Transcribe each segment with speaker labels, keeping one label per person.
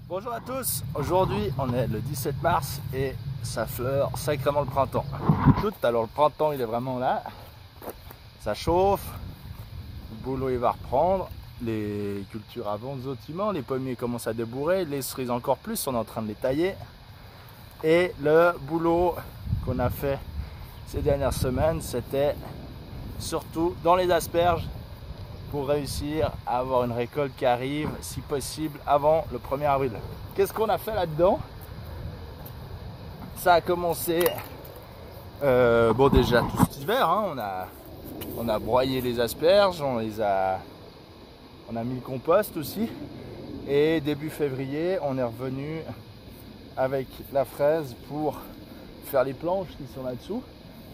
Speaker 1: Bonjour à tous, aujourd'hui on est le 17 mars et ça fleure sacrément le printemps. Alors le printemps il est vraiment là, ça chauffe, le boulot il va reprendre, les cultures avancent gentiment, les pommiers commencent à débourrer, les cerises encore plus, on est en train de les tailler. Et le boulot qu'on a fait ces dernières semaines, c'était surtout dans les asperges, pour réussir à avoir une récolte qui arrive, si possible, avant le 1er avril. Qu'est-ce qu'on a fait là-dedans? Ça a commencé, déjà tout cet hiver, hein, on a broyé les asperges, on a mis le compost aussi. Et début février, on est revenu avec la fraise pour faire les planches qui sont là-dessous.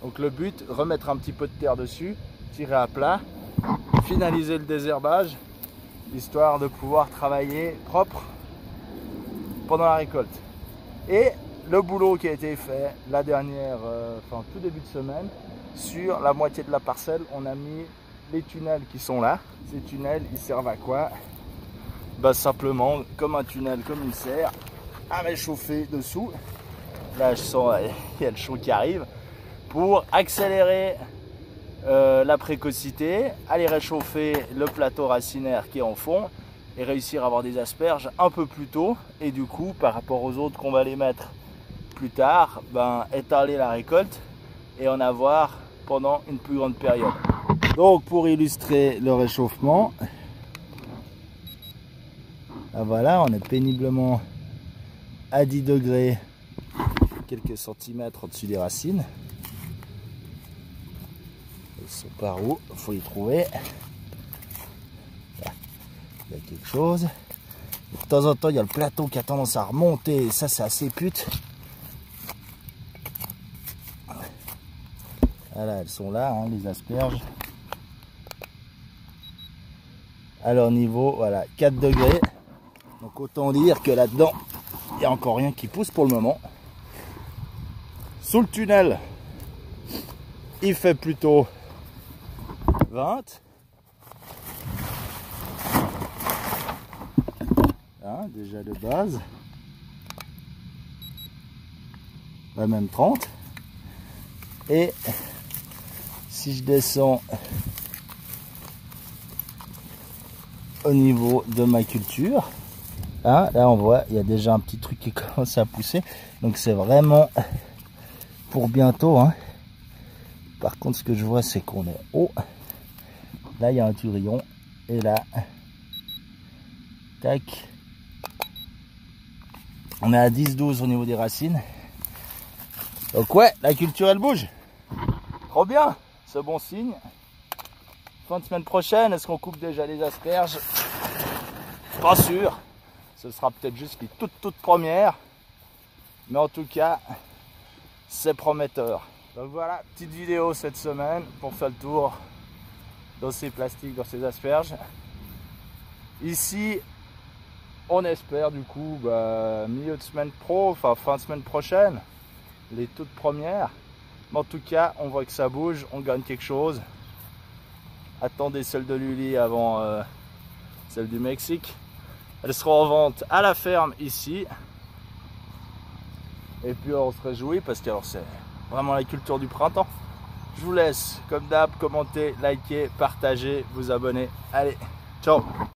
Speaker 1: Donc le but, remettre un petit peu de terre dessus, tirer à plat, finaliser le désherbage, histoire de pouvoir travailler propre pendant la récolte. Et le boulot qui a été fait la dernière, tout début de semaine, sur la moitié de la parcelle, on a mis les tunnels qui sont là. Ces tunnels, ils servent à quoi? Simplement, comme un tunnel, comme une serre, à réchauffer dessous. Là, je sens, il y a le chaud qui arrive, pour accélérer la précocité, aller réchauffer le plateau racinaire qui est en fond et réussir à avoir des asperges un peu plus tôt, et du coup par rapport aux autres qu'on va les mettre plus tard, étaler la récolte et en avoir pendant une plus grande période. Donc pour illustrer le réchauffement, voilà, on est péniblement à 10 degrés, quelques centimètres au-dessus des racines. Ils sont par où? Il faut les trouver. Là, il y a quelque chose. De temps en temps, il y a le plateau qui a tendance à remonter. Et ça, c'est assez pute. Voilà, elles sont là, hein, les asperges. À leur niveau, voilà, 4 degrés. Donc autant dire que là-dedans, il n'y a encore rien qui pousse pour le moment. Sous le tunnel, il fait plutôt 20. Hein, déjà de base. Même 30. Et si je descends au niveau de ma culture, hein, là on voit il y a déjà un petit truc qui commence à pousser. Donc c'est vraiment pour bientôt, hein. Par contre, ce que je vois, c'est qu'on est haut. Là, il y a un turillon. Et là, tac. On est à 10-12 au niveau des racines. Donc ouais, la culture, elle bouge. Trop bien, c'est bon signe. Fin de semaine prochaine, est-ce qu'on coupe déjà les asperges? Pas sûr. Ce sera peut-être juste les toutes premières. Mais en tout cas, c'est prometteur. Donc voilà, petite vidéo cette semaine pour faire le tour dans ces plastiques, dans ces asperges. Ici, on espère du coup milieu de semaine pro, fin de semaine prochaine, les toutes premières. Mais en tout cas, on voit que ça bouge, on gagne quelque chose. Attendez celle de Lully avant celle du Mexique. Elles seront en vente à la ferme ici. Et puis on se réjouit parce que c'est vraiment la culture du printemps. Je vous laisse, comme d'hab, commenter, liker, partager, vous abonner. Allez, ciao!